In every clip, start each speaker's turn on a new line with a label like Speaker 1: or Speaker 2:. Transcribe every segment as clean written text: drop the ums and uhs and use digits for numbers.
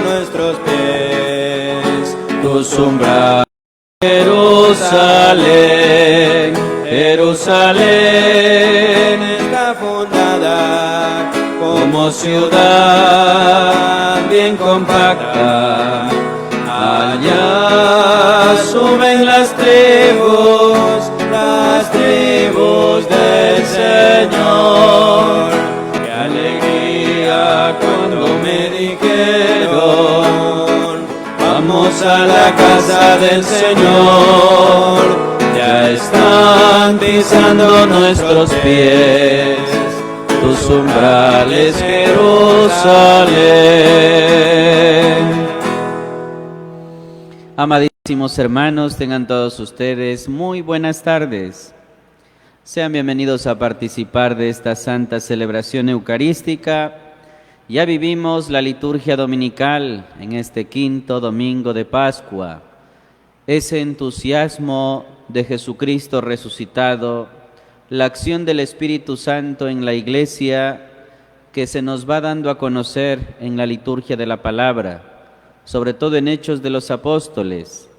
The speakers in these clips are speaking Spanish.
Speaker 1: nuestros pies. Tus umbrales, Jerusalén, Jerusalén está fundada como ciudad bien compacta. Allá suben las tribus del Señor. Qué alegría cuando me dijeron: vamos a la casa del Señor. Ya están pisando nuestros pies tus umbrales, Jerusalén.
Speaker 2: Amadísimos hermanos, tengan todos ustedes muy buenas tardes. Sean bienvenidos a participar de esta santa celebración eucarística. Ya vivimos la liturgia dominical en este quinto domingo de Pascua. Ese entusiasmo de Jesucristo resucitado, la acción del Espíritu Santo en la Iglesia que se nos va dando a conocer en la liturgia de la palabra, sobre todo en Hechos de los Apóstoles,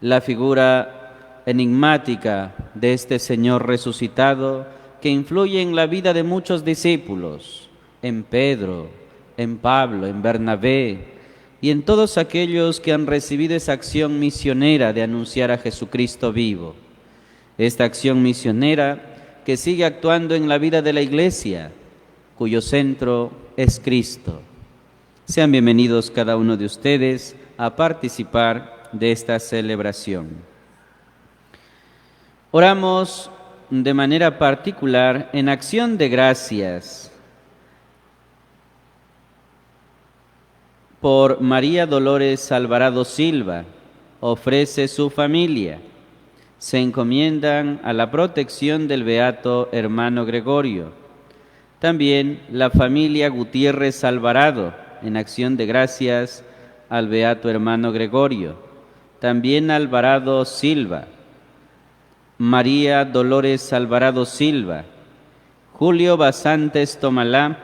Speaker 2: la figura enigmática de este Señor resucitado que influye en la vida de muchos discípulos, en Pedro, en Pablo, en Bernabé y en todos aquellos que han recibido esa acción misionera de anunciar a Jesucristo vivo. Esta acción misionera que sigue actuando en la vida de la Iglesia, cuyo centro es Cristo. Sean bienvenidos cada uno de ustedes a participar de esta celebración. Oramos de manera particular en acción de gracias por María Dolores Alvarado Silva, ofrece su familia. Se encomiendan a la protección del beato hermano Gregorio. También la familia Gutiérrez Alvarado, en acción de gracias al beato hermano Gregorio. También Alvarado Silva, María Dolores Alvarado Silva, Julio Basantes Tomalá,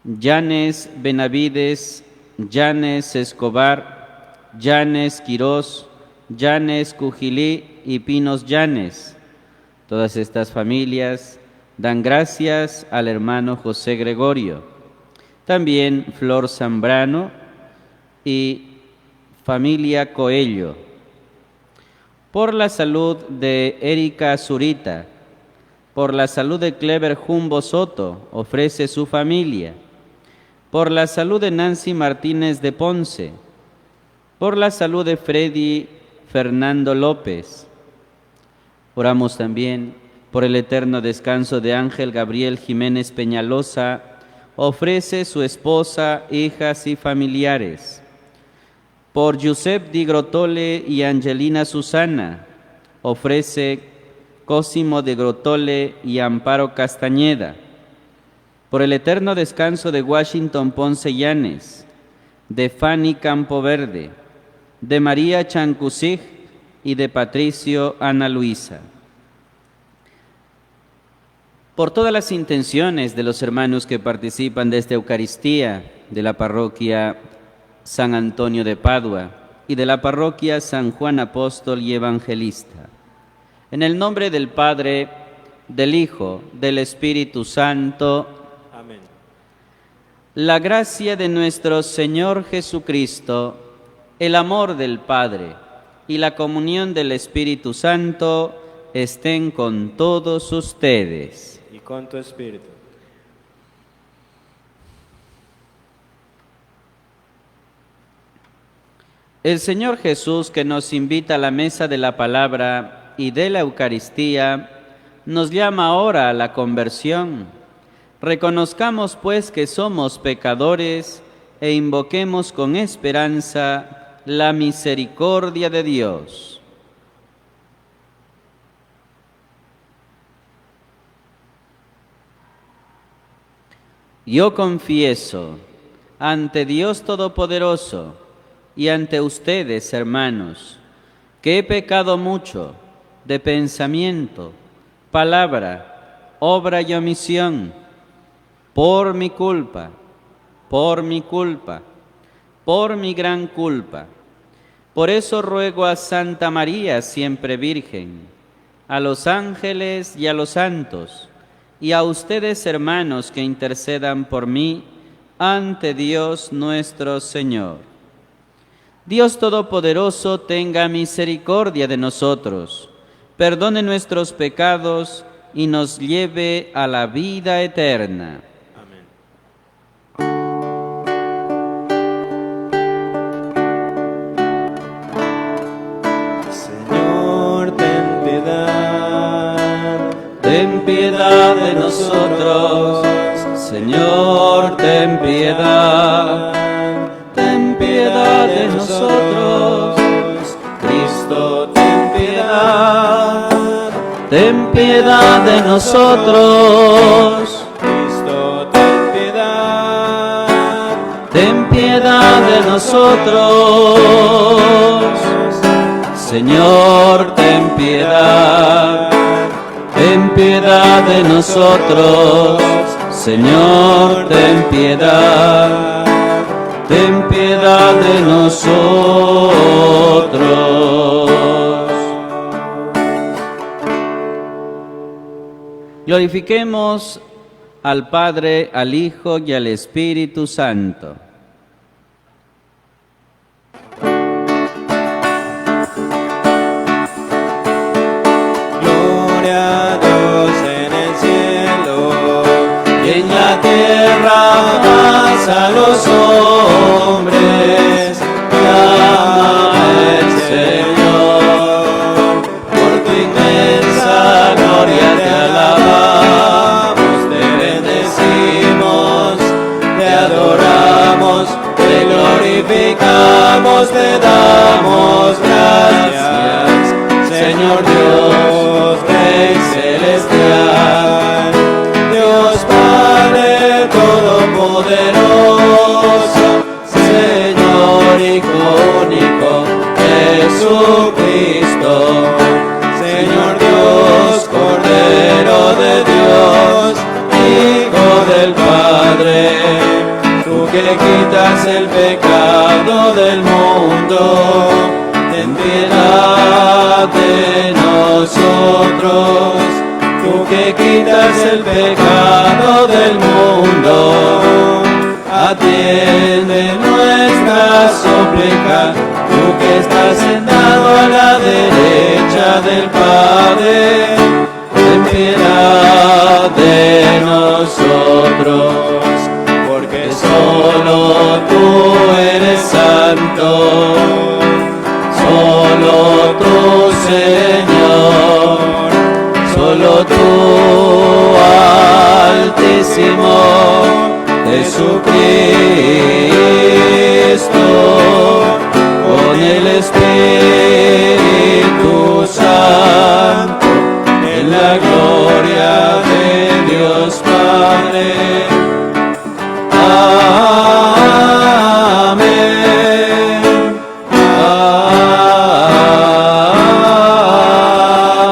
Speaker 2: Yanes Benavides, Yanes Escobar, Yanes Quirós, Yanes Cujilí y Pinos Yanes. Todas estas familias dan gracias al hermano José Gregorio. También Flor Zambrano y familia Coello. Por la salud de Erika Zurita, por la salud de Clever Jumbo Soto, ofrece su familia. Por la salud de Nancy Martínez de Ponce, por la salud de Freddy Fernando López. Oramos también por el eterno descanso de Ángel Gabriel Jiménez Peñalosa, ofrece su esposa, hijas y familiares. Por Giuseppe Di Grotole y Angelina Susana, ofrece Cosimo de Grotole y Amparo Castañeda. Por el eterno descanso de Washington Ponce Yanes, de Fanny Campoverde, de María Chancusig y de Patricio Ana Luisa. Por todas las intenciones de los hermanos que participan de esta Eucaristía, de la parroquia San Antonio de Padua y de la parroquia San Juan Apóstol y Evangelista. En el nombre del Padre, del Hijo, del Espíritu Santo.
Speaker 1: Amén.
Speaker 2: La gracia de nuestro Señor Jesucristo, el amor del Padre y la comunión del Espíritu Santo estén con todos ustedes.
Speaker 1: Y con tu espíritu.
Speaker 2: El Señor Jesús, que nos invita a la mesa de la palabra y de la Eucaristía, nos llama ahora a la conversión. Reconozcamos pues que somos pecadores e invoquemos con esperanza la misericordia de Dios. Yo confieso ante Dios Todopoderoso y ante ustedes, hermanos, que he pecado mucho de pensamiento, palabra, obra y omisión, por mi culpa, por mi gran culpa. Por eso ruego a Santa María, siempre Virgen, a los ángeles y a los santos, y a ustedes, hermanos, que intercedan por mí ante Dios nuestro Señor. Dios Todopoderoso tenga misericordia de nosotros, perdone nuestros pecados y nos lleve a la vida eterna.
Speaker 1: Señor, ten piedad.
Speaker 2: Ten piedad de nosotros, Señor, ten piedad. Ten piedad de nosotros, Cristo, ten piedad. Ten piedad de nosotros,
Speaker 1: Cristo, ten piedad.
Speaker 2: ten piedad de nosotros. Señor, ten piedad. Ten piedad de nosotros, Señor, ten piedad. Ten piedad de nosotros. Glorifiquemos al Padre, al Hijo y al Espíritu Santo.
Speaker 1: Gloria a Dios en el cielo
Speaker 2: Y en la tierra paz a los hombres, clama el Señor. Por tu inmensa gloria te alabamos, te bendecimos, te adoramos, te glorificamos, te damos gracias, Señor Dios, Rey celestial, Dios Padre Todopoderoso, Señor Hijo único, Jesucristo, Señor Dios, Cordero de Dios, Hijo del Padre, tú que quitas el pecado del mundo, ten piedad de nosotros. Tú que quitas el pecado del mundo, atiende nuestra súplica. Tú que estás sentado a la derecha del Padre, ten piedad de nosotros, porque solo tú eres santo, solo tú, Señor, solo tú, Altísimo Jesucristo, con el Espíritu Santo, en la gloria de Dios Padre. Amén.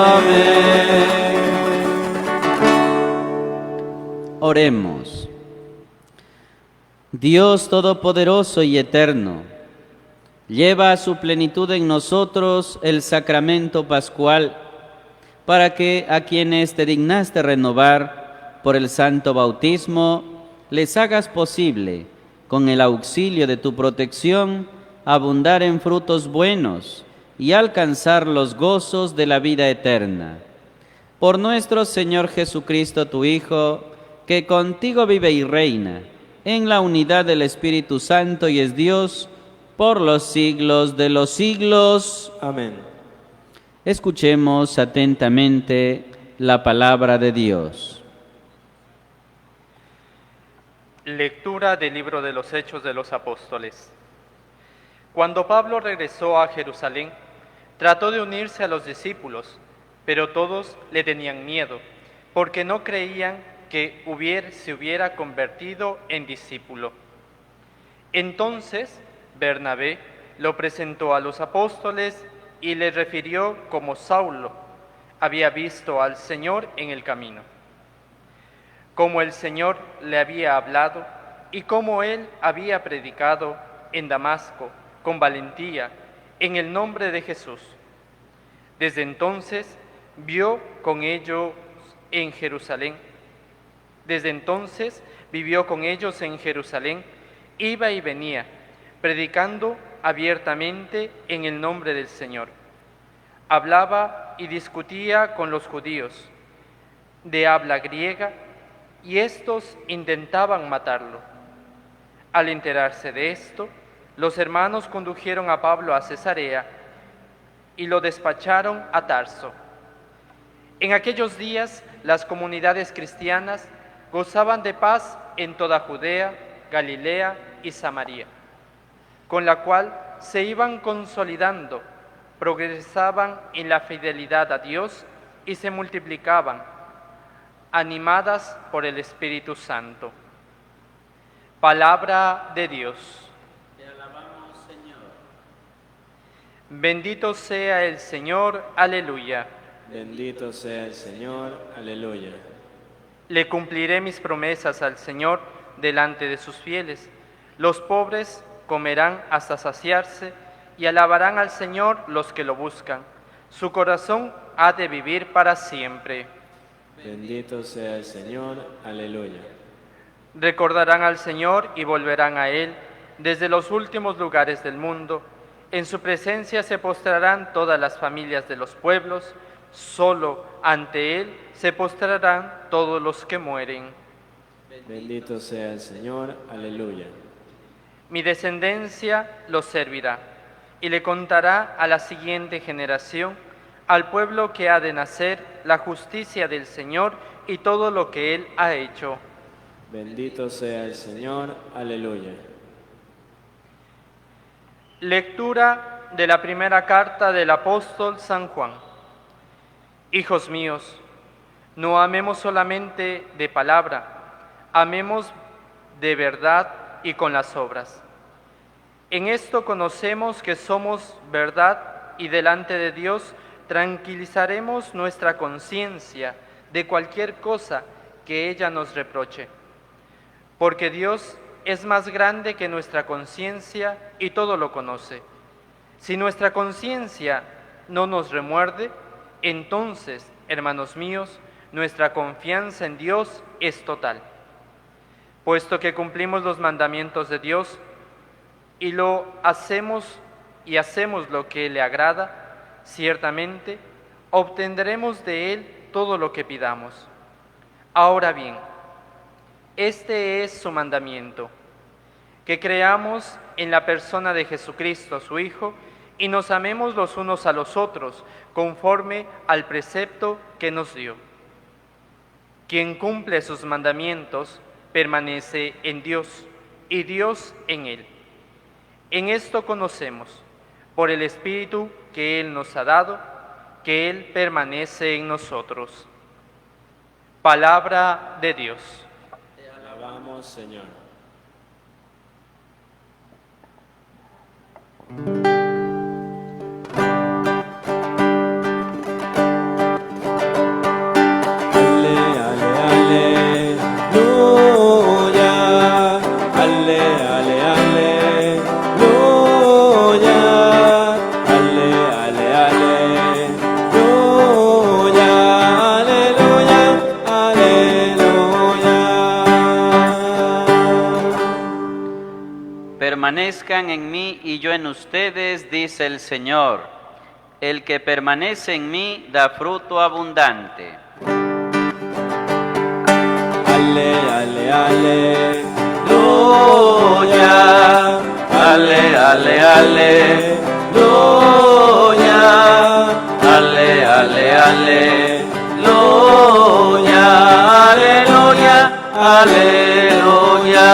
Speaker 2: Amén. Oremos. Dios Todopoderoso y Eterno, lleva a su plenitud en nosotros el sacramento pascual, para que a quienes te dignaste renovar por el santo bautismo, les hagas posible, con el auxilio de tu protección, abundar en frutos buenos y alcanzar los gozos de la vida eterna. Por nuestro Señor Jesucristo, tu Hijo, que contigo vive y reina, en la unidad del Espíritu Santo y es Dios, por los siglos de los siglos.
Speaker 1: Amén.
Speaker 2: Escuchemos atentamente la palabra de Dios.
Speaker 3: Lectura del libro de los Hechos de los Apóstoles. Cuando Pablo regresó a Jerusalén, trató de unirse a los discípulos, pero todos le tenían miedo, porque no creían que se hubiera convertido en discípulo. Entonces Bernabé lo presentó a los apóstoles y le refirió cómo Saulo había visto al Señor en el camino, cómo el Señor le había hablado y cómo él había predicado en Damasco con valentía en el nombre de Jesús. Desde entonces vivió con ellos en Jerusalén, iba y venía, predicando abiertamente en el nombre del Señor. Hablaba y discutía con los judíos de habla griega, y éstos intentaban matarlo. Al enterarse de esto, los hermanos condujeron a Pablo a Cesarea y lo despacharon a Tarso. En aquellos días, las comunidades cristianas gozaban de paz en toda Judea, Galilea y Samaria, con la cual se iban consolidando, progresaban en la fidelidad a Dios y se multiplicaban, animadas por el Espíritu Santo. Palabra de Dios.
Speaker 2: Te alabamos, Señor.
Speaker 3: Bendito sea el Señor, aleluya.
Speaker 1: Bendito sea el Señor, aleluya.
Speaker 3: Le cumpliré mis promesas al Señor delante de sus fieles. Los pobres comerán hasta saciarse y alabarán al Señor los que lo buscan. Su corazón ha de vivir para siempre.
Speaker 1: Bendito sea el Señor, aleluya.
Speaker 3: Recordarán al Señor y volverán a Él desde los últimos lugares del mundo. En su presencia se postrarán todas las familias de los pueblos. Solo ante Él se postrarán todos los que mueren.
Speaker 1: Bendito sea el Señor, aleluya.
Speaker 3: Mi descendencia los servirá y le contará a la siguiente generación, al pueblo que ha de nacer, la justicia del Señor y todo lo que Él ha hecho.
Speaker 1: Bendito sea el Señor, aleluya.
Speaker 3: Lectura de la primera carta del apóstol San Juan. Hijos míos, no amemos solamente de palabra, amemos de verdad y con las obras. En esto conocemos que somos verdad y delante de Dios tranquilizaremos nuestra conciencia de cualquier cosa que ella nos reproche. Porque Dios es más grande que nuestra conciencia y todo lo conoce. Si nuestra conciencia no nos remuerde, entonces, hermanos míos, nuestra confianza en Dios es total. Puesto que cumplimos los mandamientos de Dios y hacemos lo que le agrada, ciertamente obtendremos de Él todo lo que pidamos. Ahora bien, este es su mandamiento, que creamos en la persona de Jesucristo, su Hijo, y nos amemos los unos a los otros, conforme al precepto que nos dio. Quien cumple sus mandamientos permanece en Dios, y Dios en él. En esto conocemos, por el Espíritu que Él nos ha dado, que Él permanece en nosotros. Palabra de Dios.
Speaker 1: Te alabamos, Señor. Ale, ale, aleluya. Ale, ale, aleluya. Ale, ale, aleluya. Aleluya, aleluya.
Speaker 2: Permanezcan en mí y yo en ustedes, dice el Señor. El que permanece en mí da fruto abundante.
Speaker 1: Ale, ale,
Speaker 2: Aleluya, ale, ale, aleluya, ale, ale, aleluya, aleluya, aleluya.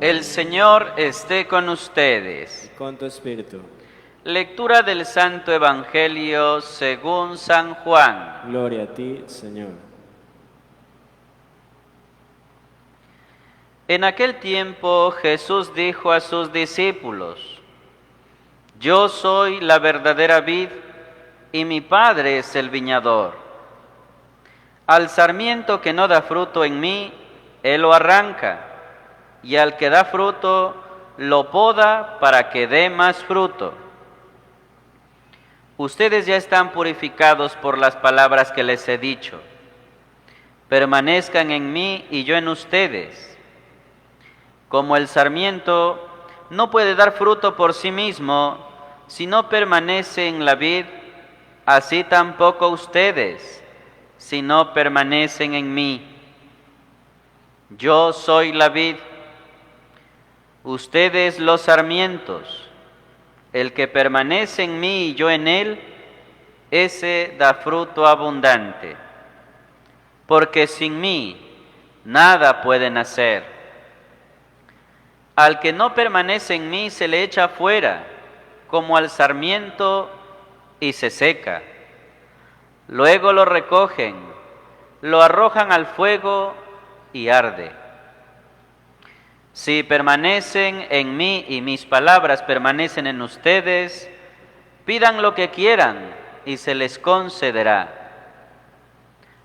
Speaker 2: El Señor esté con ustedes.
Speaker 1: con tu espíritu.
Speaker 2: Lectura del Santo Evangelio según San Juan.
Speaker 1: Gloria a ti, Señor.
Speaker 2: En aquel tiempo Jesús dijo a sus discípulos: Yo soy la verdadera vid y mi Padre es el viñador. Al sarmiento que no da fruto en mí, Él lo arranca, y al que da fruto, lo poda para que dé más fruto. Ustedes ya están purificados por las palabras que les he dicho. Permanezcan en mí y yo en ustedes. Como el sarmiento no puede dar fruto por sí mismo si no permanece en la vid, así tampoco ustedes si no permanecen en mí. Yo soy la vid, ustedes los sarmientos. El que permanece en mí y yo en él, ese da fruto abundante. Porque sin mí nada pueden hacer. Al que no permanece en mí se le echa fuera, como al sarmiento, y se seca. Luego lo recogen, lo arrojan al fuego y arde. Si permanecen en mí y mis palabras permanecen en ustedes, pidan lo que quieran y se les concederá.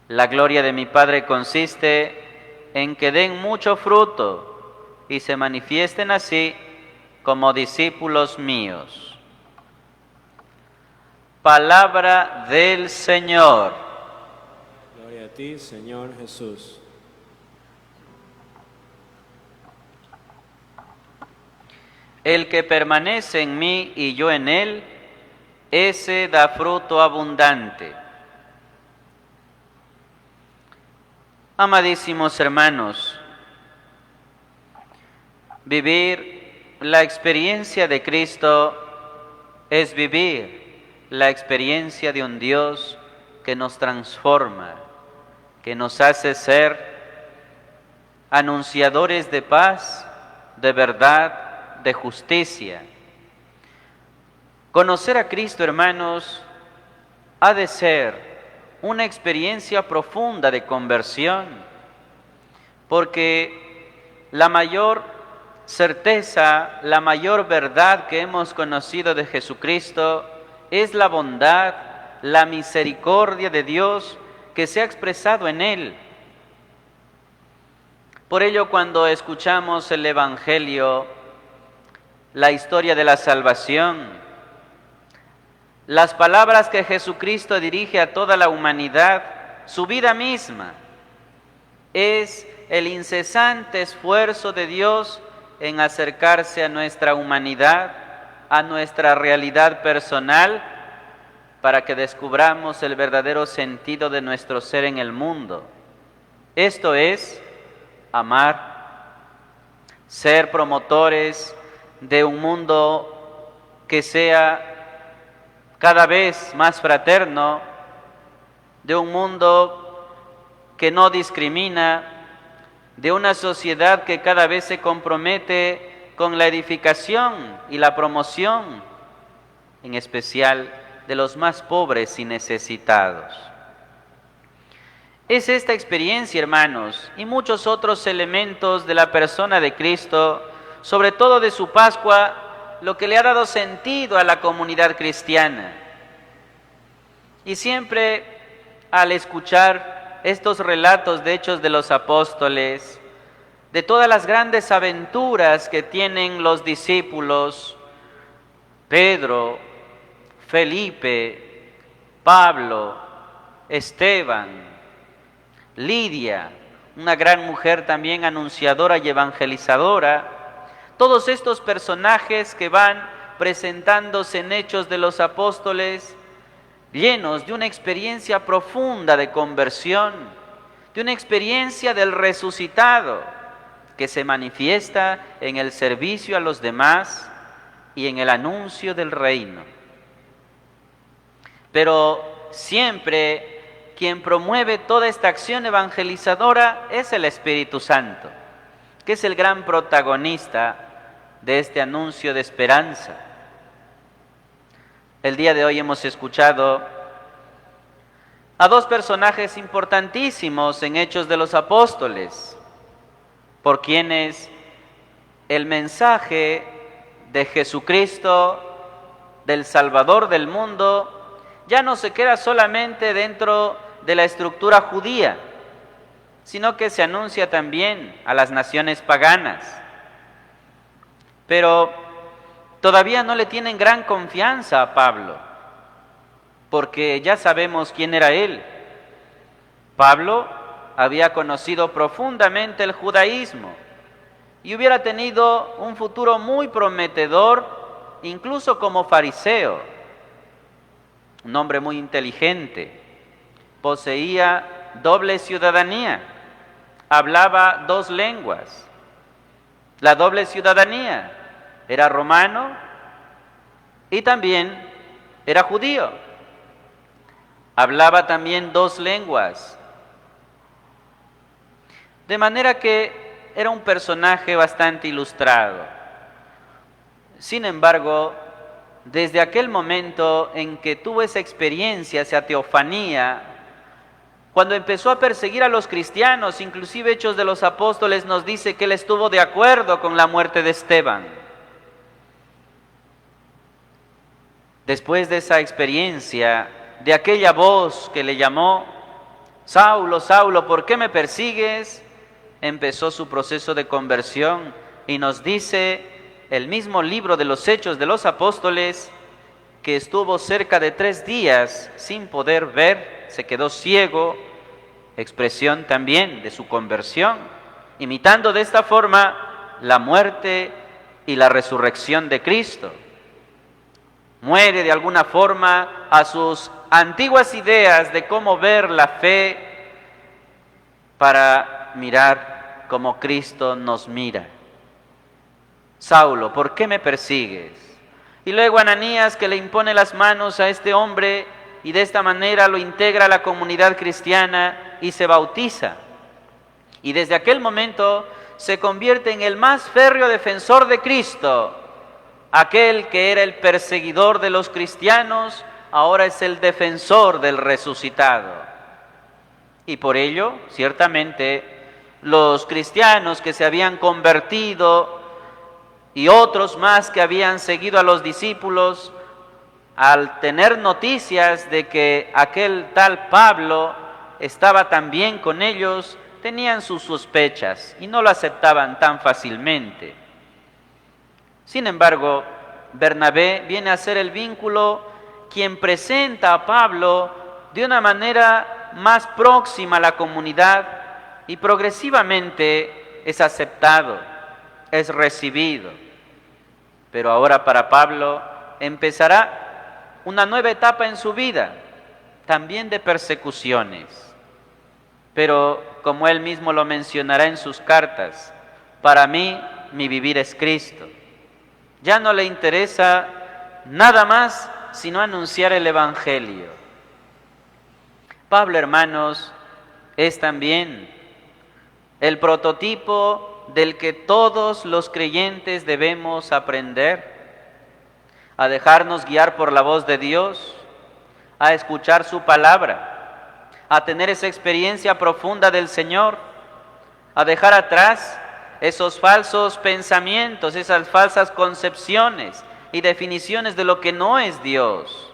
Speaker 2: La gloria de mi Padre consiste en que den mucho fruto y se manifiesten así como discípulos míos. Palabra del Señor.
Speaker 1: Gloria a ti, Señor Jesús.
Speaker 2: El que permanece en mí y yo en él, ese da fruto abundante. Amadísimos hermanos, vivir la experiencia de Cristo es vivir la experiencia de un Dios que nos transforma, que nos hace ser anunciadores de paz, de verdad, de justicia. Conocer a Cristo, hermanos, ha de ser una experiencia profunda de conversión, porque la mayor certeza, la mayor verdad que hemos conocido de Jesucristo es la bondad, la misericordia de Dios que se ha expresado en Él. Por ello, cuando escuchamos el Evangelio, la historia de la salvación, las palabras que Jesucristo dirige a toda la humanidad, su vida misma, es el incesante esfuerzo de Dios en acercarse a nuestra humanidad, a nuestra realidad personal, para que descubramos el verdadero sentido de nuestro ser en el mundo. Esto es amar, ser promotores de un mundo que sea cada vez más fraterno, de un mundo que no discrimina, de una sociedad que cada vez se compromete con la edificación y la promoción, en especial de los más pobres y necesitados. Es esta experiencia, hermanos, y muchos otros elementos de la persona de Cristo, sobre todo de su Pascua, lo que le ha dado sentido a la comunidad cristiana. Y siempre al escuchar estos relatos de Hechos de los Apóstoles, de todas las grandes aventuras que tienen los discípulos, Pedro, Felipe, Pablo, Esteban, Lidia, una gran mujer también anunciadora y evangelizadora, todos estos personajes que van presentándose en Hechos de los Apóstoles, llenos de una experiencia profunda de conversión, de una experiencia del resucitado, que se manifiesta en el servicio a los demás y en el anuncio del reino. Pero siempre quien promueve toda esta acción evangelizadora es el Espíritu Santo, que es el gran protagonista de este anuncio de esperanza. El día de hoy hemos escuchado a dos personajes importantísimos en Hechos de los Apóstoles, por quienes el mensaje de Jesucristo, del Salvador del mundo, ya no se queda solamente dentro de la estructura judía, sino que se anuncia también a las naciones paganas, Pero todavía no le tienen gran confianza a Pablo, porque ya sabemos quién era él. Pablo había conocido profundamente el judaísmo y hubiera tenido un futuro muy prometedor, incluso como fariseo. Un hombre muy inteligente, poseía doble ciudadanía, hablaba 2 lenguas. La doble ciudadanía, era romano y también era judío. Hablaba también 2 lenguas. De manera que era un personaje bastante ilustrado. Sin embargo, desde aquel momento en que tuvo esa experiencia, esa teofanía, cuando empezó a perseguir a los cristianos, inclusive Hechos de los Apóstoles nos dice que él estuvo de acuerdo con la muerte de Esteban. Después de esa experiencia, de aquella voz que le llamó, Saulo, Saulo, ¿por qué me persigues?, empezó su proceso de conversión y nos dice el mismo libro de los Hechos de los Apóstoles que estuvo cerca de 3 días sin poder ver, se quedó ciego, expresión también de su conversión, imitando de esta forma la muerte y la resurrección de Cristo. Muere de alguna forma a sus antiguas ideas de cómo ver la fe para mirar como Cristo nos mira. Saulo, ¿por qué me persigues? Y luego Ananías, que le impone las manos a este hombre y de esta manera lo integra a la comunidad cristiana y se bautiza. Y desde aquel momento se convierte en el más férreo defensor de Cristo. Aquel que era el perseguidor de los cristianos, ahora es el defensor del resucitado. Y por ello, ciertamente, los cristianos que se habían convertido y otros más que habían seguido a los discípulos, al tener noticias de que aquel tal Pablo estaba también con ellos, tenían sus sospechas y no lo aceptaban tan fácilmente. Sin embargo, Bernabé viene a ser el vínculo quien presenta a Pablo de una manera más próxima a la comunidad y progresivamente es aceptado, es recibido. Pero ahora para Pablo empezará una nueva etapa en su vida, también de persecuciones. Pero como él mismo lo mencionará en sus cartas, para mí mi vivir es Cristo. Ya no le interesa nada más sino anunciar el Evangelio. Pablo, hermanos, es también el prototipo del que todos los creyentes debemos aprender, a dejarnos guiar por la voz de Dios, a escuchar su palabra, a tener esa experiencia profunda del Señor, a dejar atrás esos falsos pensamientos, esas falsas concepciones y definiciones de lo que no es Dios,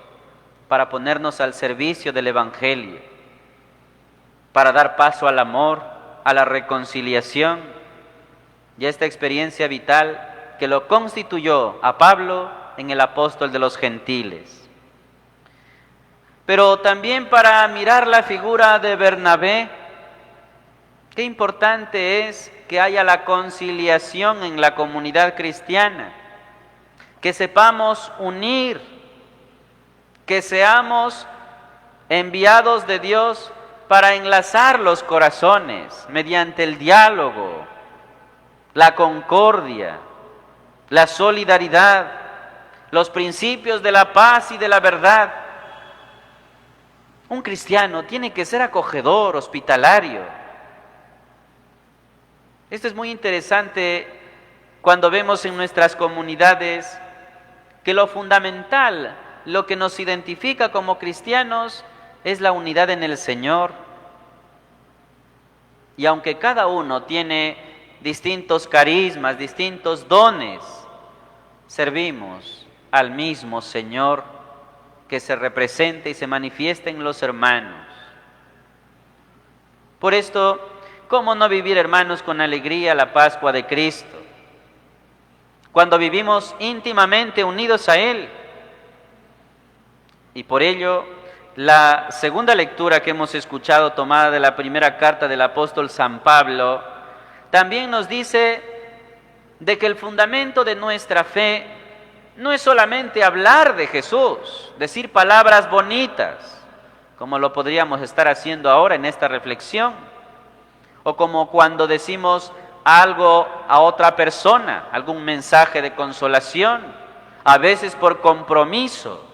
Speaker 2: para ponernos al servicio del Evangelio, para dar paso al amor, a la reconciliación y a esta experiencia vital que lo constituyó a Pablo en el apóstol de los gentiles. Pero también para mirar la figura de Bernabé, qué importante es que haya la conciliación en la comunidad cristiana, que sepamos unir, que seamos enviados de Dios para enlazar los corazones mediante el diálogo, la concordia, la solidaridad, los principios de la paz y de la verdad. Un cristiano tiene que ser acogedor, hospitalario. Esto es muy interesante cuando vemos en nuestras comunidades que lo fundamental, lo que nos identifica como cristianos, es la unidad en el Señor. Y aunque cada uno tiene distintos carismas, distintos dones, servimos al mismo Señor que se representa y se manifiesta en los hermanos. Por esto, ¿cómo no vivir, hermanos, con alegría la Pascua de Cristo? cuando vivimos íntimamente unidos a Él. Y por ello, la segunda lectura que hemos escuchado, tomada de la primera carta del apóstol San Pablo, también nos dice de que el fundamento de nuestra fe no es solamente hablar de Jesús, decir palabras bonitas, como lo podríamos estar haciendo ahora en esta reflexión, o como cuando decimos algo a otra persona, algún mensaje de consolación, a veces por compromiso.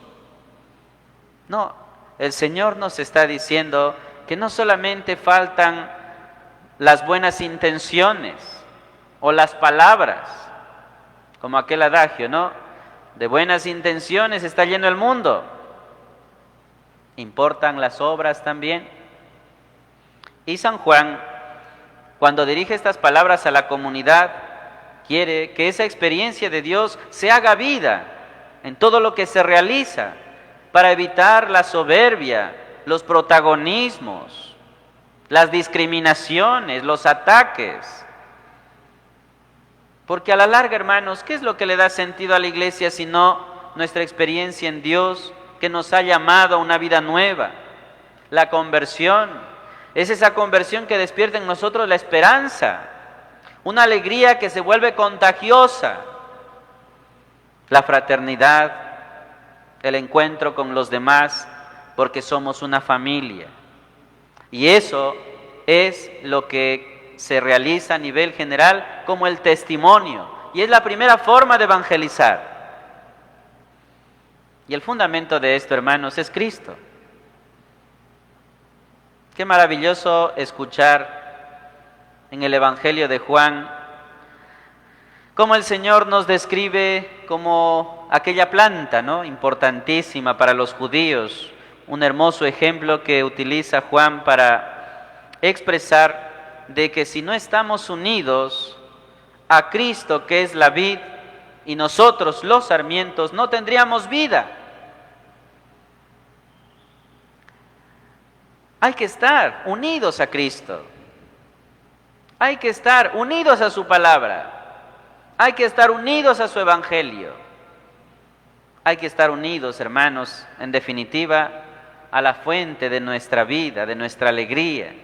Speaker 2: No, el Señor nos está diciendo que no solamente faltan las buenas intenciones o las palabras, como aquel adagio, ¿no? De buenas intenciones está lleno el mundo. Importan las obras también. Y San Juan, cuando dirige estas palabras a la comunidad, quiere que esa experiencia de Dios se haga vida en todo lo que se realiza, para evitar la soberbia, los protagonismos, las discriminaciones, los ataques. Porque a la larga, hermanos, ¿qué es lo que le da sentido a la iglesia sino nuestra experiencia en Dios, que nos ha llamado a una vida nueva? La conversión. Es esa conversión que despierta en nosotros la esperanza, una alegría que se vuelve contagiosa, la fraternidad, el encuentro con los demás, porque somos una familia. Y eso es lo que se realiza a nivel general como el testimonio, y es la primera forma de evangelizar. Y el fundamento de esto, hermanos, es Cristo. Qué maravilloso escuchar en el Evangelio de Juan cómo el Señor nos describe como aquella planta, ¿no?, importantísima para los judíos, un hermoso ejemplo que utiliza Juan para expresar de que si no estamos unidos a Cristo, que es la vid, y nosotros los sarmientos, no tendríamos vida. Hay que estar unidos a Cristo, hay que estar unidos a su palabra, hay que estar unidos a su evangelio, hay que estar unidos, hermanos, en definitiva, a la fuente de nuestra vida, de nuestra alegría.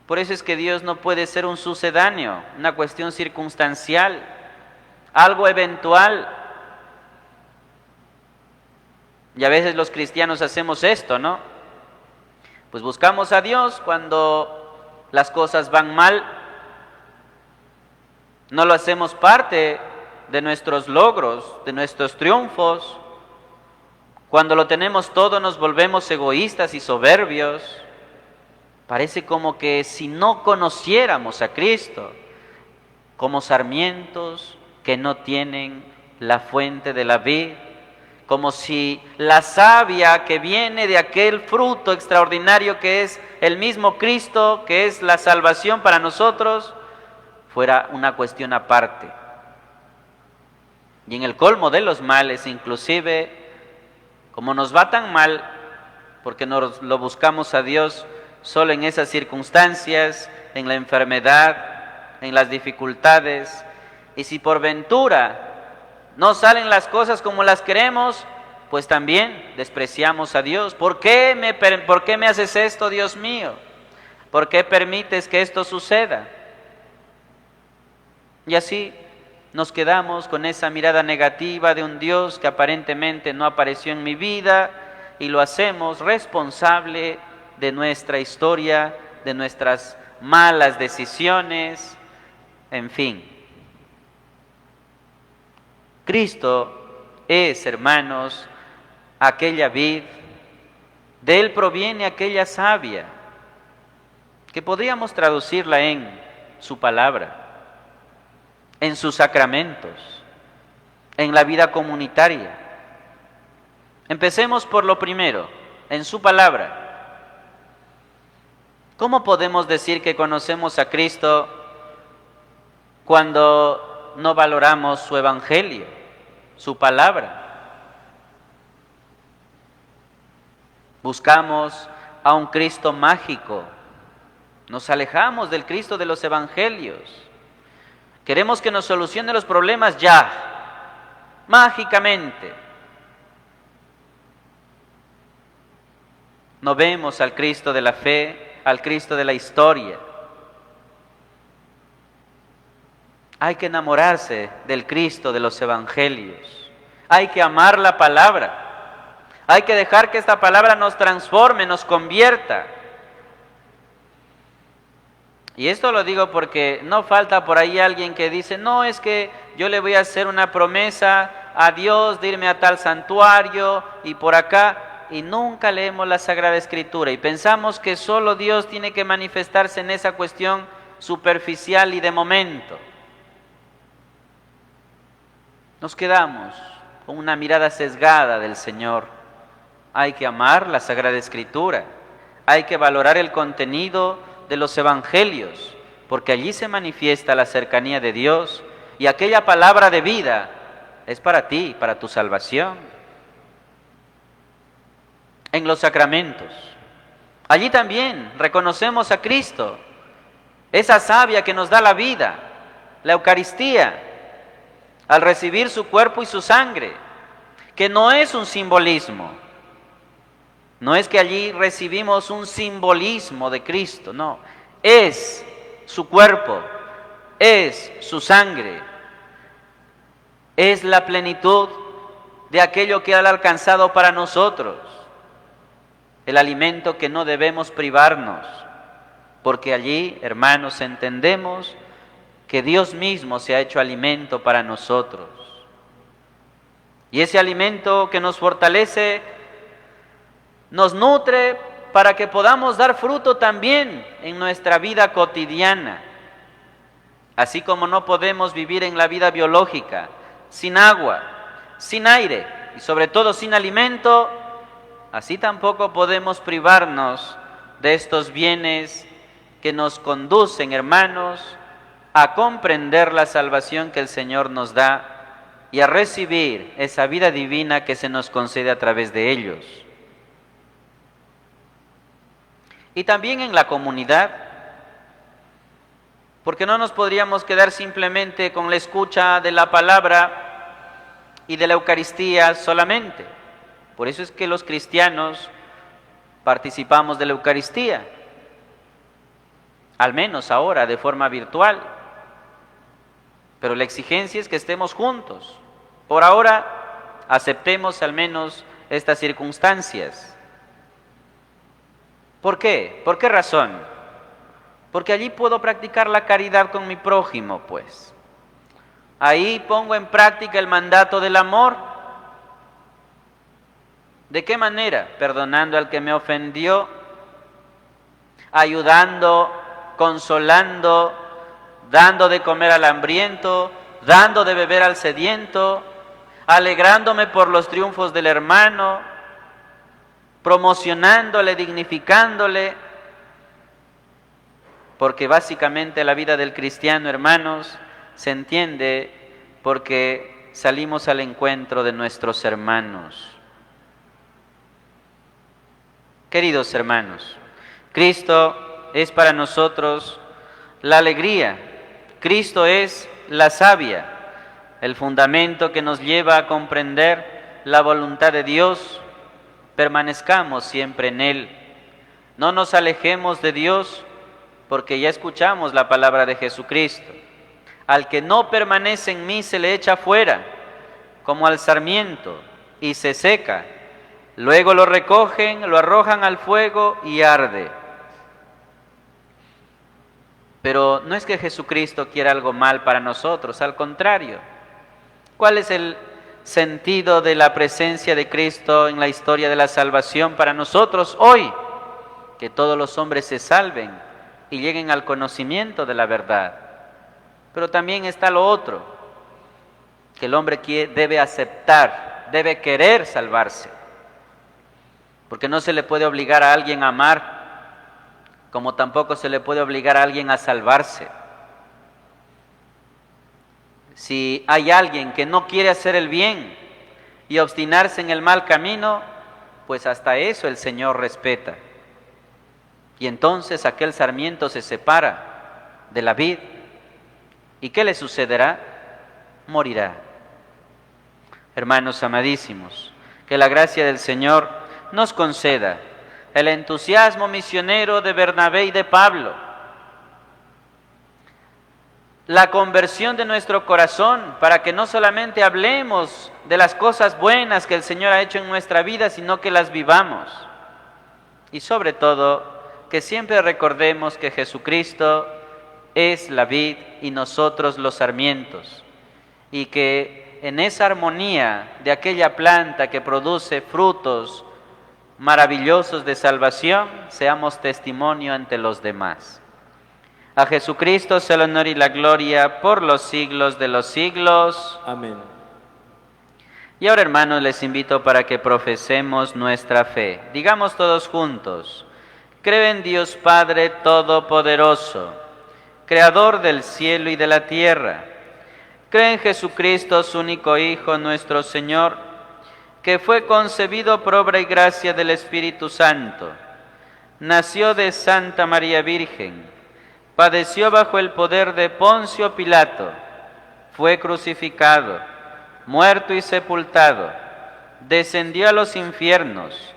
Speaker 2: Por eso es que Dios no puede ser un sucedáneo, una cuestión circunstancial, algo eventual. Y a veces los cristianos hacemos esto, ¿no? Pues buscamos a Dios cuando las cosas van mal. No lo hacemos parte de nuestros logros, de nuestros triunfos. Cuando lo tenemos todo nos volvemos egoístas y soberbios. Parece como que si no conociéramos a Cristo, como sarmientos que no tienen la fuente de la vid, como si la savia que viene de aquel fruto extraordinario que es el mismo Cristo, que es la salvación para nosotros, fuera una cuestión aparte. Y en el colmo de los males, inclusive, como nos va tan mal, porque nos lo buscamos a Dios solo en esas circunstancias, en la enfermedad, en las dificultades, y si por ventura no salen las cosas como las queremos, pues también despreciamos a Dios. ¿Por qué me haces esto, Dios mío? ¿Por qué permites que esto suceda? Y así nos quedamos con esa mirada negativa de un Dios que aparentemente no apareció en mi vida, y lo hacemos responsable de nuestra historia, de nuestras malas decisiones, en fin. Cristo es, hermanos, aquella vid, de Él proviene aquella savia, que podríamos traducirla en su palabra, en sus sacramentos, en la vida comunitaria. Empecemos por lo primero, en su palabra. ¿Cómo podemos decir que conocemos a Cristo cuando no valoramos su evangelio, su palabra? Buscamos a un Cristo mágico, nos alejamos del Cristo de los evangelios. Queremos que nos solucione los problemas ya, mágicamente. No vemos al Cristo de la fe, al Cristo de la historia. Hay que enamorarse del Cristo de los evangelios. Hay que amar la palabra. Hay que dejar que esta palabra nos transforme, nos convierta. Y esto lo digo porque no falta por ahí alguien que dice, no, es que yo le voy a hacer una promesa a Dios de irme a tal santuario y por acá, y nunca leemos la Sagrada Escritura y pensamos que solo Dios tiene que manifestarse en esa cuestión superficial y de momento. Nos quedamos con una mirada sesgada del Señor. Hay que amar la Sagrada Escritura, hay que valorar el contenido de los evangelios, porque allí se manifiesta la cercanía de Dios y aquella palabra de vida es para ti, para tu salvación. En los sacramentos, allí también reconocemos a Cristo, esa savia que nos da la vida, la Eucaristía, al recibir su cuerpo y su sangre, que no es un simbolismo. No es que allí recibimos un simbolismo de Cristo, no. Es su cuerpo, es su sangre, es la plenitud de aquello que Él ha alcanzado para nosotros. El alimento que no debemos privarnos, porque allí, hermanos, entendemos que Dios mismo se ha hecho alimento para nosotros. Y ese alimento que nos fortalece, nos nutre para que podamos dar fruto también en nuestra vida cotidiana. Así como no podemos vivir en la vida biológica sin agua, sin aire y sobre todo sin alimento, así tampoco podemos privarnos de estos bienes que nos conducen, hermanos, a comprender la salvación que el Señor nos da y a recibir esa vida divina que se nos concede a través de ellos. Y también en la comunidad, porque no nos podríamos quedar simplemente con la escucha de la palabra y de la Eucaristía solamente. Por eso es que los cristianos participamos de la Eucaristía, al menos ahora de forma virtual. Pero la exigencia es que estemos juntos. Por ahora, aceptemos al menos estas circunstancias. ¿Por qué? ¿Por qué razón? Porque allí puedo practicar la caridad con mi prójimo, pues. Ahí pongo en práctica el mandato del amor. ¿De qué manera? Perdonando al que me ofendió, ayudando, consolando, dando de comer al hambriento, dando de beber al sediento, alegrándome por los triunfos del hermano, promocionándole, dignificándole, porque básicamente la vida del cristiano, hermanos, se entiende porque salimos al encuentro de nuestros hermanos. Queridos hermanos, Cristo es para nosotros la alegría, Cristo es la savia, el fundamento que nos lleva a comprender la voluntad de Dios. Permanezcamos siempre en Él, no nos alejemos de Dios, porque ya escuchamos la palabra de Jesucristo. Al que no permanece en mí se le echa fuera, como al sarmiento, y se seca. Luego lo recogen, lo arrojan al fuego y arde. Pero no es que Jesucristo quiera algo mal para nosotros, al contrario. ¿Cuál es el sentido de la presencia de Cristo en la historia de la salvación para nosotros hoy? Que todos los hombres se salven y lleguen al conocimiento de la verdad. Pero también está lo otro, que el hombre debe aceptar, debe querer salvarse. Porque no se le puede obligar a alguien a amar, como tampoco se le puede obligar a alguien a salvarse. Si hay alguien que no quiere hacer el bien y obstinarse en el mal camino, pues hasta eso el Señor respeta. Y entonces aquel sarmiento se separa de la vid ¿Y qué le sucederá? Morirá. Hermanos amadísimos, que la gracia del Señor nos conceda el entusiasmo misionero de Bernabé y de Pablo, la conversión de nuestro corazón para que no solamente hablemos de las cosas buenas que el Señor ha hecho en nuestra vida, sino que las vivamos. Y sobre todo, que siempre recordemos que Jesucristo es la vid y nosotros los sarmientos, y que en esa armonía de aquella planta que produce frutos maravillosos de salvación, seamos testimonio ante los demás. A Jesucristo sea el honor y la gloria por los siglos de los siglos.
Speaker 1: Amén.
Speaker 2: Y ahora, hermanos, les invito para que profesemos nuestra fe. Digamos todos juntos: creo en Dios Padre Todopoderoso, Creador del cielo y de la tierra. Creo en Jesucristo, su único Hijo, nuestro Señor, que fue concebido por obra y gracia del Espíritu Santo. Nació de Santa María Virgen, padeció bajo el poder de Poncio Pilato, fue crucificado, muerto y sepultado, descendió a los infiernos,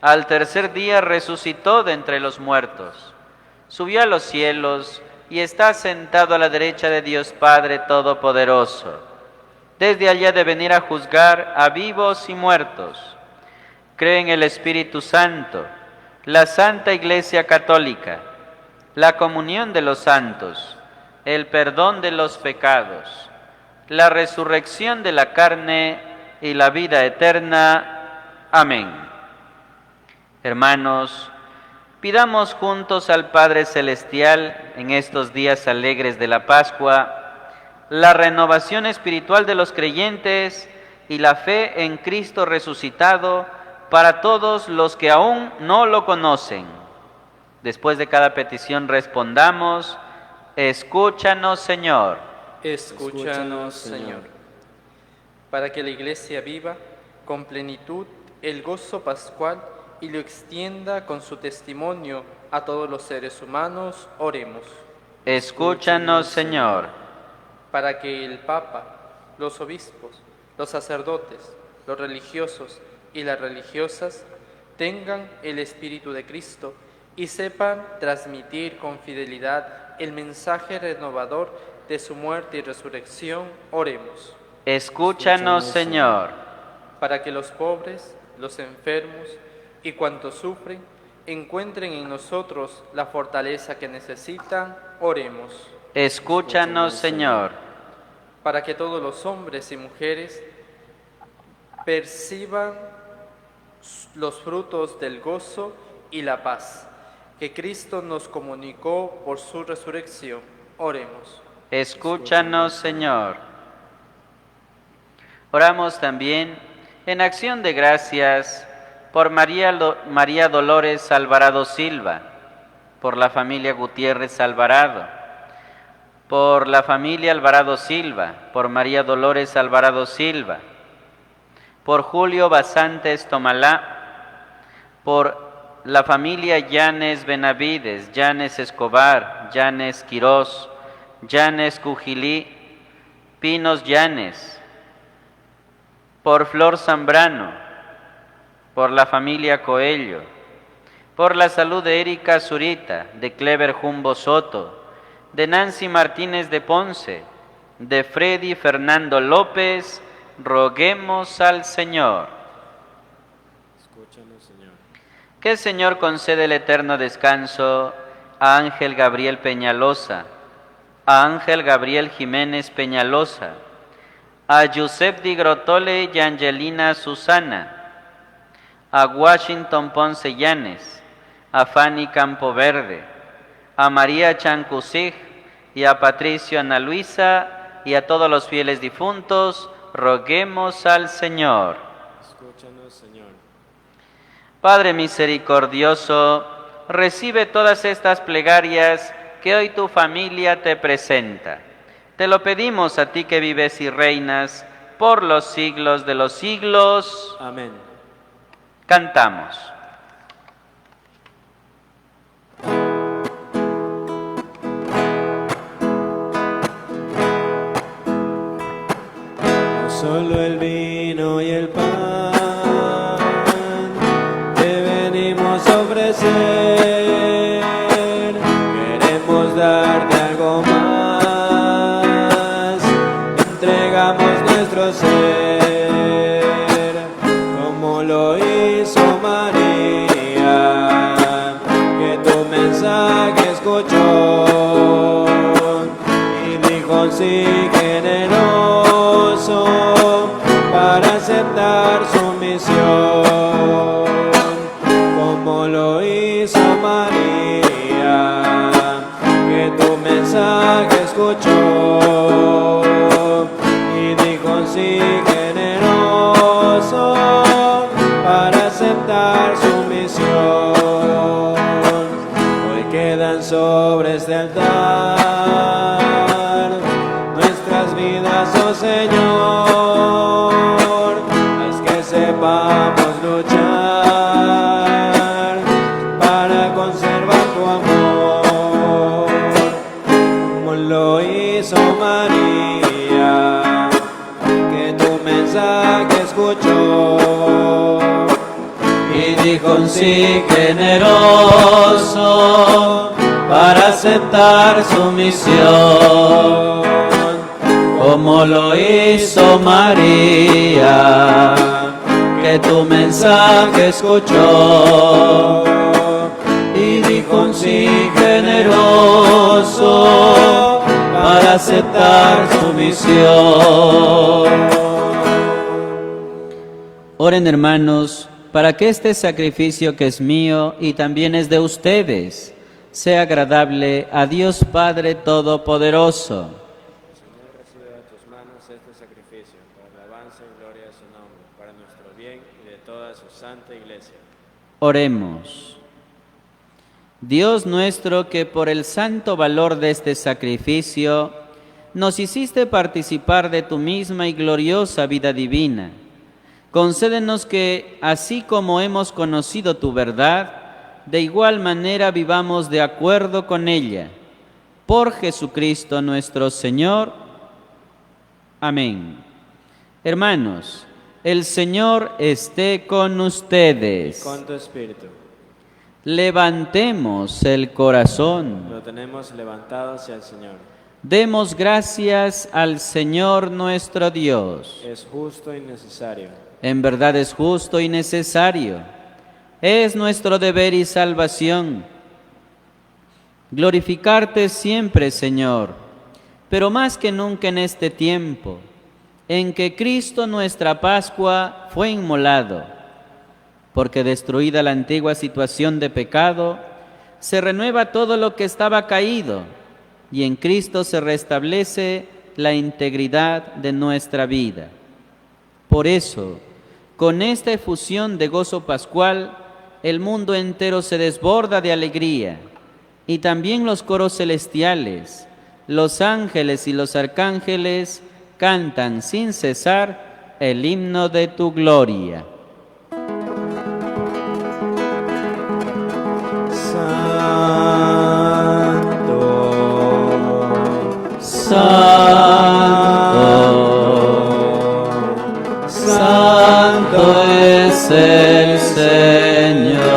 Speaker 2: al tercer día resucitó de entre los muertos, subió a los cielos y está sentado a la derecha de Dios Padre Todopoderoso. Desde allá de venir a juzgar a vivos y muertos. Creo en el Espíritu Santo, la Santa Iglesia Católica, la comunión de los santos, el perdón de los pecados, la resurrección de la carne y la vida eterna. Amén. Hermanos, pidamos juntos al Padre Celestial en estos días alegres de la Pascua la renovación espiritual de los creyentes y la fe en Cristo resucitado para todos los que aún no lo conocen. Después de cada petición respondamos: escúchanos, Señor.
Speaker 3: Escúchanos, Señor. Para que la Iglesia viva con plenitud el gozo pascual y lo extienda con su testimonio a todos los seres humanos, oremos.
Speaker 2: Escúchanos, Señor.
Speaker 3: Para que el Papa, los obispos, los sacerdotes, los religiosos y las religiosas tengan el Espíritu de Cristo y sepan transmitir con fidelidad el mensaje renovador de su muerte y resurrección, oremos.
Speaker 2: Escúchanos, Señor.
Speaker 3: Para que los pobres, los enfermos y cuantos sufren encuentren en nosotros la fortaleza que necesitan, oremos.
Speaker 2: Escúchanos, Señor.
Speaker 3: Para que todos los hombres y mujeres perciban los frutos del gozo y la paz que Cristo nos comunicó por su resurrección, oremos.
Speaker 2: Escúchanos, Señor. Oramos también en acción de gracias por María Dolores Alvarado Silva, por la familia Gutiérrez Alvarado, por la familia Alvarado Silva, por María Dolores Alvarado Silva, por Julio Basantes Tomalá, por la familia Llanes Benavides, Llanes Escobar, Llanes Quirós, Llanes Cujilí, Pinos Llanes, por Flor Zambrano, por la familia Coello, por la salud de Erika Zurita, de Clever Jumbo Soto, de Nancy Martínez de Ponce, de Freddy Fernando López, roguemos al Señor.
Speaker 1: Escúchanos, Señor.
Speaker 2: Que el Señor concede el eterno descanso a Ángel Gabriel Peñalosa, a Ángel Gabriel Jiménez Peñalosa, a Giuseppe Di Grotole y Angelina Susana, a Washington Ponce Llanes, a Fanny Campoverde, a María Chancusig y a Patricio Ana Luisa y a todos los fieles difuntos, roguemos al Señor.
Speaker 1: Escúchanos, Señor.
Speaker 2: Padre misericordioso, recibe todas estas plegarias que hoy tu familia te presenta. Te lo pedimos a ti que vives y reinas por los siglos de los siglos.
Speaker 1: Amén.
Speaker 2: Cantamos.
Speaker 1: solo el vino y el pan te venimos a ofrecer. Queremos darte algo más, entregamos nuestro ser, como lo hizo María, que tu mensaje escuchó y dijo sí generoso para aceptar su misión, como lo hizo María, que tu mensaje escuchó y dijo sí generoso para aceptar su misión. Hoy quedan sobre este altar nuestras vidas, oh Señor, haz que sepamos luchar para conservar tu amor, como lo hizo María, que tu mensaje escuchó y dijo un sí generoso para aceptar su misión, como lo hizo María, que tu mensaje escuchó y dijo un sí generoso para aceptar su misión.
Speaker 2: Oren, hermanos, para que este sacrificio que es mío y también es de ustedes sea agradable a Dios Padre Todopoderoso.
Speaker 1: Señor, recibe de tus manos este sacrificio para la alabanza y gloria de su nombre, para nuestro bien y de toda su santa iglesia.
Speaker 2: Oremos. Dios nuestro, que por el santo valor de este sacrificio nos hiciste participar de tu misma y gloriosa vida divina, concédenos que, así como hemos conocido tu verdad, de igual manera vivamos de acuerdo con ella. Por Jesucristo nuestro Señor. Amén. Hermanos, el Señor esté con ustedes.
Speaker 1: Y con tu espíritu.
Speaker 2: Levantemos el corazón.
Speaker 1: Lo tenemos levantado hacia el Señor.
Speaker 2: Demos gracias al Señor nuestro Dios.
Speaker 1: Es justo y necesario.
Speaker 2: En verdad es justo y necesario. Es nuestro deber y salvación glorificarte siempre, Señor, pero más que nunca en este tiempo, en que Cristo nuestra Pascua fue inmolado, porque destruida la antigua situación de pecado, se renueva todo lo que estaba caído, y en Cristo se restablece la integridad de nuestra vida. Por eso, con esta efusión de gozo pascual, el mundo entero se desborda de alegría, y también los coros celestiales, los ángeles y los arcángeles cantan sin cesar el himno de tu gloria.
Speaker 1: Santo,
Speaker 2: Santo, Santo es el Señor.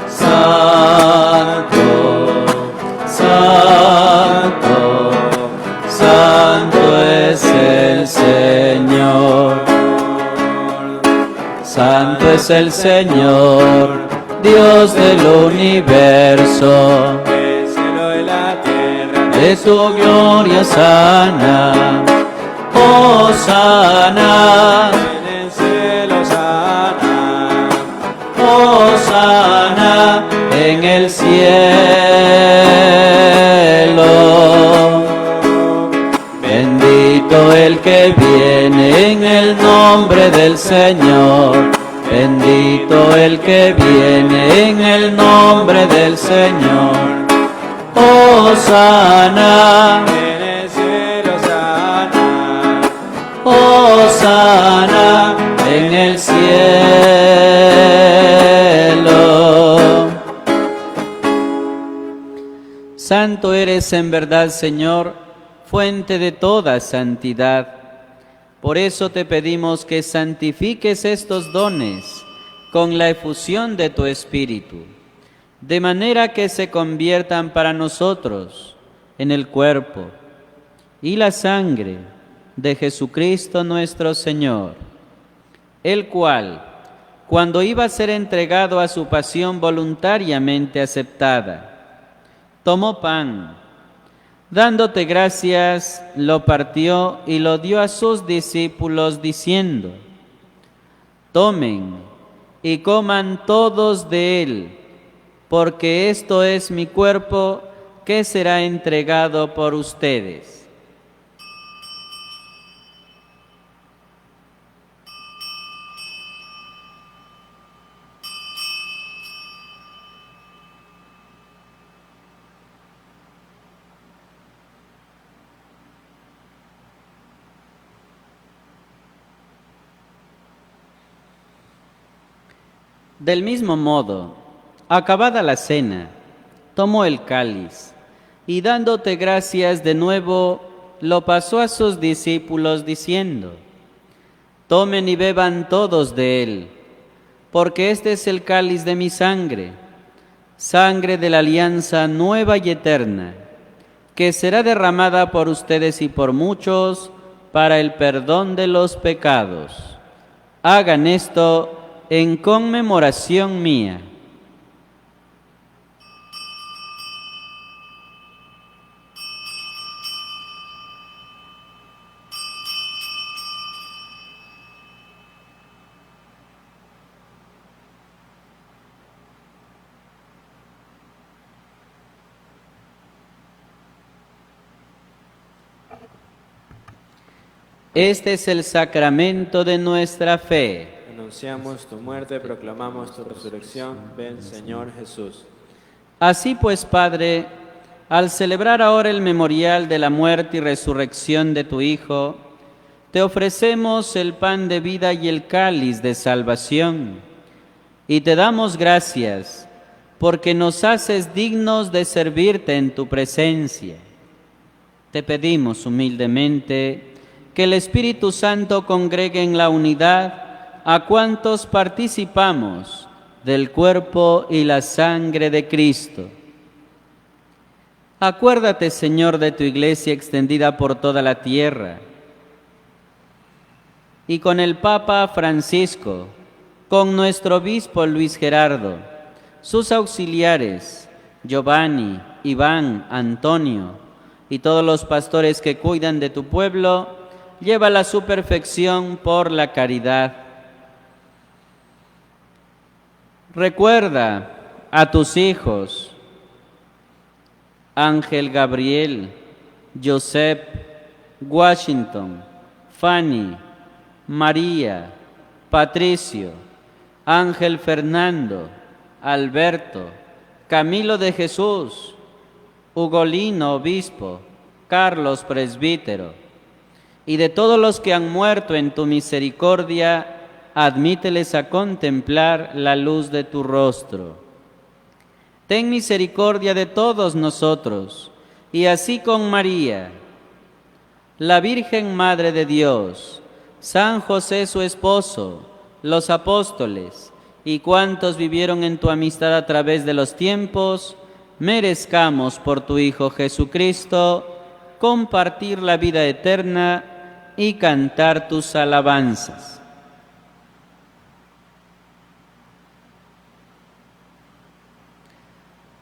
Speaker 2: Santo, Santo, Santo es el Señor. Santo es el Señor, Dios del universo.
Speaker 1: el cielo y la tierra,
Speaker 2: De tu gloria sana, oh sana,
Speaker 1: en el cielo sana,
Speaker 2: oh sana en el cielo. Bendito el que viene en el nombre del Señor. Bendito el que viene en el nombre del Señor. Oh sana,
Speaker 1: en el cielo sana,
Speaker 2: oh sana en el cielo. Santo eres en verdad, Señor, fuente de toda santidad. Por eso te pedimos que santifiques estos dones con la efusión de tu Espíritu, de manera que se conviertan para nosotros en el cuerpo y la sangre de Jesucristo nuestro Señor, el cual, cuando iba a ser entregado a su pasión voluntariamente aceptada, tomó pan, dándote gracias, lo partió y lo dio a sus discípulos, diciendo: tomen y coman todos de él, porque esto es mi cuerpo que será entregado por ustedes. Del mismo modo, acabada la cena, tomó el cáliz y dándote gracias de nuevo, lo pasó a sus discípulos diciendo: tomen y beban todos de él, porque este es el cáliz de mi sangre, sangre de la alianza nueva y eterna, que será derramada por ustedes y por muchos para el perdón de los pecados. Hagan esto en conmemoración mía. Este es el sacramento de nuestra fe.
Speaker 1: Anunciamos tu muerte, proclamamos tu resurrección. Ven, Señor Jesús.
Speaker 2: Así pues, Padre, al celebrar ahora el memorial de la muerte y resurrección de tu Hijo, te ofrecemos el pan de vida y el cáliz de salvación, y te damos gracias porque nos haces dignos de servirte en tu presencia. Te pedimos humildemente que el Espíritu Santo congregue en la unidad a cuantos participamos del cuerpo y la sangre de Cristo. Acuérdate, Señor, de tu Iglesia extendida por toda la tierra, y con el Papa Francisco, con nuestro obispo Luis Gerardo, sus auxiliares, Giovanni, Iván, Antonio, y todos los pastores que cuidan de tu pueblo, llévala a su perfección por la caridad. Recuerda a tus hijos, Ángel Gabriel, Joseph, Washington, Fanny, María, Patricio, Ángel Fernando, Alberto, Camilo de Jesús, Ugolino, obispo, Carlos, presbítero, y de todos los que han muerto en tu misericordia, admíteles a contemplar la luz de tu rostro. Ten misericordia de todos nosotros, y así con María, la Virgen Madre de Dios, San José su esposo, los apóstoles y cuantos vivieron en tu amistad a través de los tiempos, merezcamos por tu Hijo Jesucristo compartir la vida eterna y cantar tus alabanzas.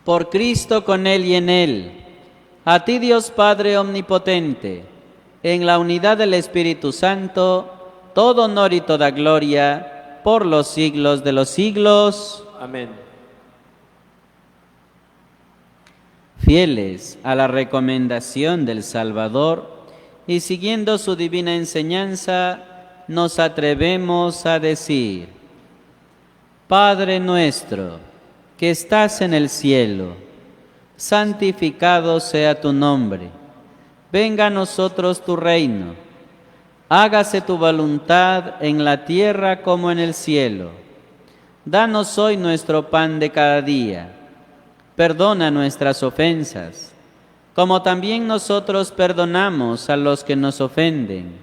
Speaker 2: Por Cristo, con Él y en Él, a ti Dios Padre Omnipotente, en la unidad del Espíritu Santo, todo honor y toda gloria, por los siglos de los siglos.
Speaker 1: Amén.
Speaker 2: Fieles a la recomendación del Salvador y siguiendo su divina enseñanza, nos atrevemos a decir: Padre nuestro, que estás en el cielo, santificado sea tu nombre. Venga a nosotros tu reino. Hágase tu voluntad en la tierra como en el cielo. Danos hoy nuestro pan de cada día. Perdona nuestras ofensas, como también nosotros perdonamos a los que nos ofenden.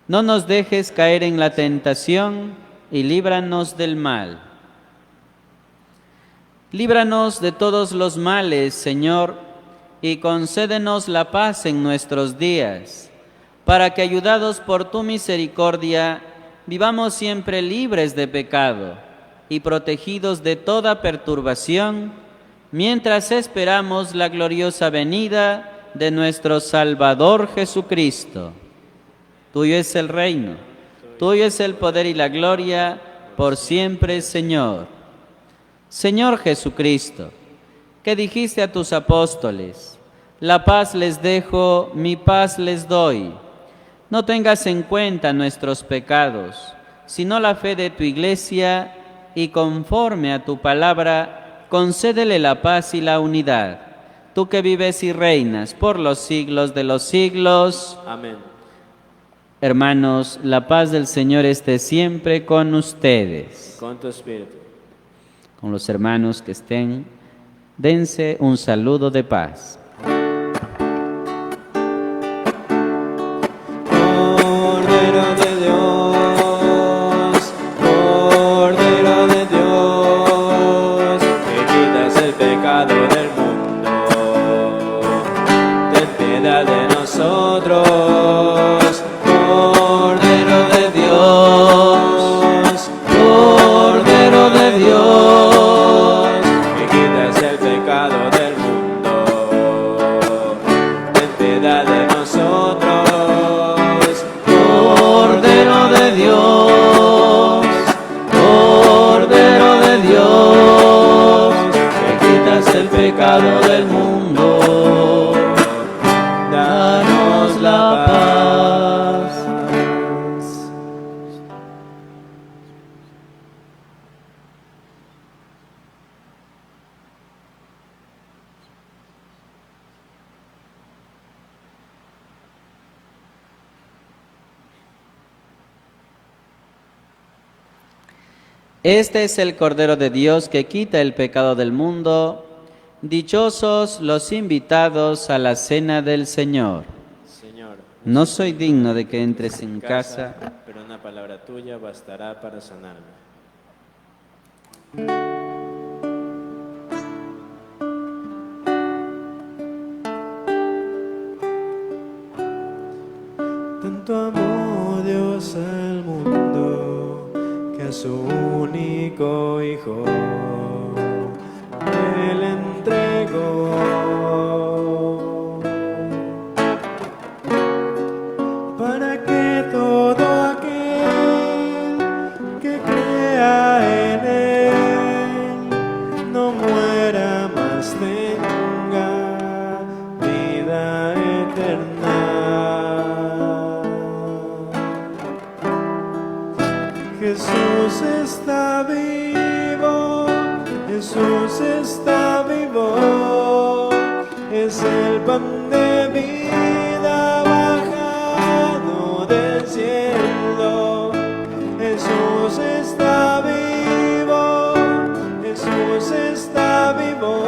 Speaker 2: No nos dejes caer en la tentación y líbranos del mal. Líbranos de todos los males, Señor, y concédenos la paz en nuestros días, para que, ayudados por tu misericordia, vivamos siempre libres de pecado y protegidos de toda perturbación, mientras esperamos la gloriosa venida de nuestro Salvador Jesucristo. Tuyo es el reino, tuyo es el poder y la gloria, por siempre, Señor. Señor Jesucristo, que dijiste a tus apóstoles: la paz les dejo, mi paz les doy. No tengas en cuenta nuestros pecados, sino la fe de tu Iglesia, y conforme a tu palabra, concédele la paz y la unidad, tú que vives y reinas por los siglos de los siglos.
Speaker 1: Amén.
Speaker 2: Hermanos, la paz del Señor esté siempre con ustedes.
Speaker 1: Con tu espíritu.
Speaker 2: Con los hermanos que estén, dense un saludo de paz.
Speaker 1: Cordero de Dios, Cordero de Dios, que quitas el pecado del mundo, ten piedad de nosotros. Cordero de Dios, Cordero de Dios, que quitas el pecado del mundo, ten piedad de nosotros. Cordero de Dios, Cordero de Dios, que quitas el pecado del mundo, danos la paz.
Speaker 2: Este es el Cordero de Dios que quita el pecado del mundo. Dichosos los invitados a la cena del Señor.
Speaker 1: Señor,
Speaker 2: No soy digno de que entres en casa,
Speaker 1: pero una palabra tuya bastará para sanarme. Tanto amó Dios al mundo que a su único Hijo Él entregó, para que todo aquel que crea en Él no muera más, tenga vida eterna. Jesús está vivo, Jesús está vivo, es el pan de vida bajado del cielo. Jesús está vivo, Jesús está vivo,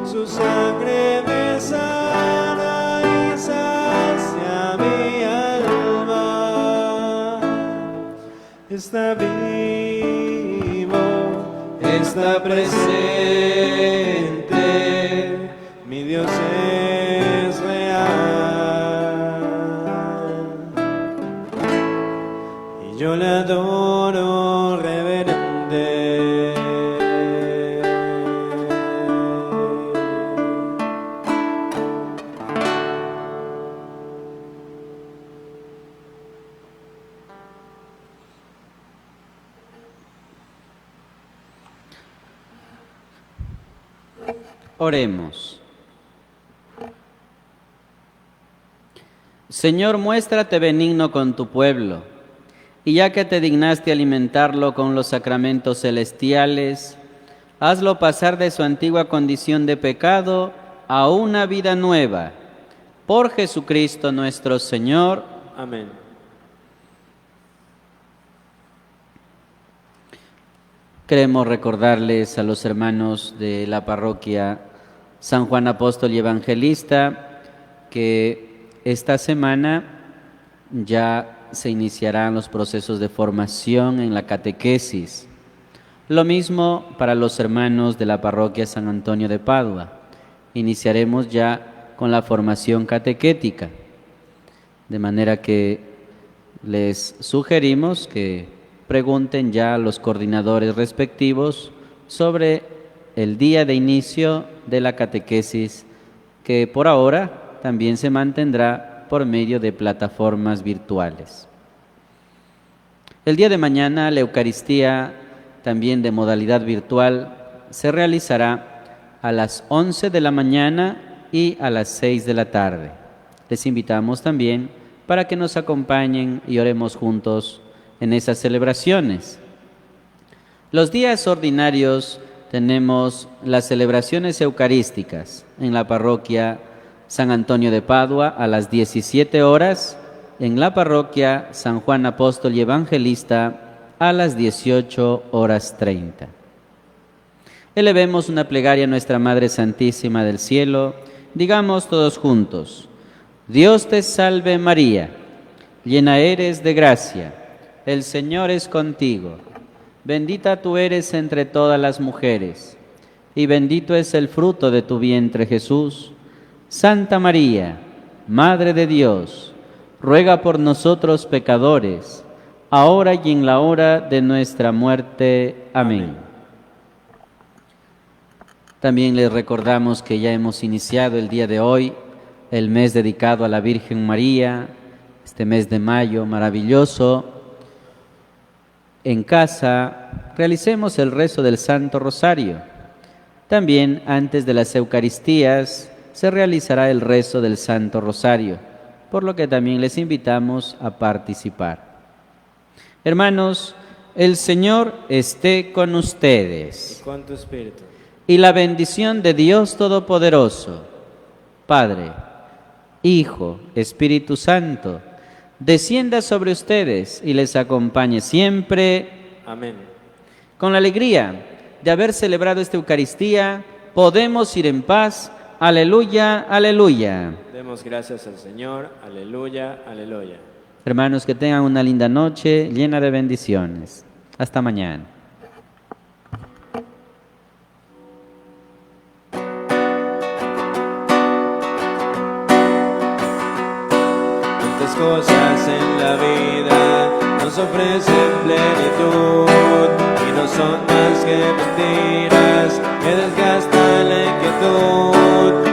Speaker 1: su sangre me sana y sacia mi alma. Está vivo, está presente, mi Dios es real, y yo le adoro reverente.
Speaker 2: Oremos. Señor, muéstrate benigno con tu pueblo, y ya que te dignaste alimentarlo con los sacramentos celestiales, hazlo pasar de su antigua condición de pecado a una vida nueva. Por Jesucristo nuestro Señor.
Speaker 1: Amén.
Speaker 2: Queremos recordarles a los hermanos de la parroquia San Juan Apóstol y Evangelista, que esta semana ya se iniciarán los procesos de formación en la catequesis. Lo mismo para los hermanos de la parroquia San Antonio de Padua. Iniciaremos ya con la formación catequética, de manera que les sugerimos que pregunten ya a los coordinadores respectivos sobre el día de inicio de la catequesis, que por ahora también se mantendrá por medio de plataformas virtuales. El día de mañana la Eucaristía, también de modalidad virtual, se realizará a las 11 de la mañana y a las 6 de la tarde. Les invitamos también para que nos acompañen y oremos juntos en esas celebraciones. Los días ordinarios tenemos las celebraciones eucarísticas en la parroquia San Antonio de Padua a las 17 horas, en la parroquia San Juan Apóstol y Evangelista a las 18:30. Elevemos una plegaria a nuestra Madre Santísima del Cielo. Digamos todos juntos: Dios te salve María, llena eres de gracia, el Señor es contigo. Bendita tú eres entre todas las mujeres, y bendito es el fruto de tu vientre Jesús. Santa María, Madre de Dios, ruega por nosotros pecadores, ahora y en la hora de nuestra muerte. Amén. También les recordamos que ya hemos iniciado el día de hoy el mes dedicado a la Virgen María, este mes de mayo maravilloso. En casa realicemos el rezo del Santo Rosario. También antes de las Eucaristías se realizará el rezo del Santo Rosario, por lo que también les invitamos a participar. Hermanos, el Señor esté con ustedes.
Speaker 1: Y con tu espíritu.
Speaker 2: Y la bendición de Dios Todopoderoso, Padre, Hijo, Espíritu Santo, descienda sobre ustedes y les acompañe siempre.
Speaker 1: Amén.
Speaker 2: Con la alegría de haber celebrado esta Eucaristía, podemos ir en paz. Aleluya, aleluya.
Speaker 1: Demos gracias al Señor. Aleluya, aleluya.
Speaker 2: Hermanos, que tengan una linda noche llena de bendiciones. Hasta mañana.
Speaker 1: Tantas cosas en la vida nos ofrecen plenitud y no son más que mentiras que desgastan la inquietud.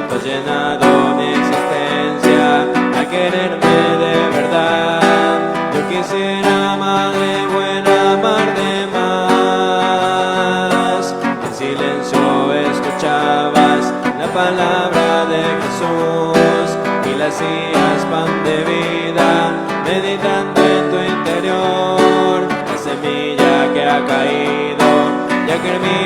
Speaker 1: Tú has llenado mi existencia a quererme de verdad. Yo quisiera, Madre buena, amarte más. En silencio escuchabas la palabra de Jesús y la hacías pan de vida, meditando en tu interior. La semilla que ha caído ya germina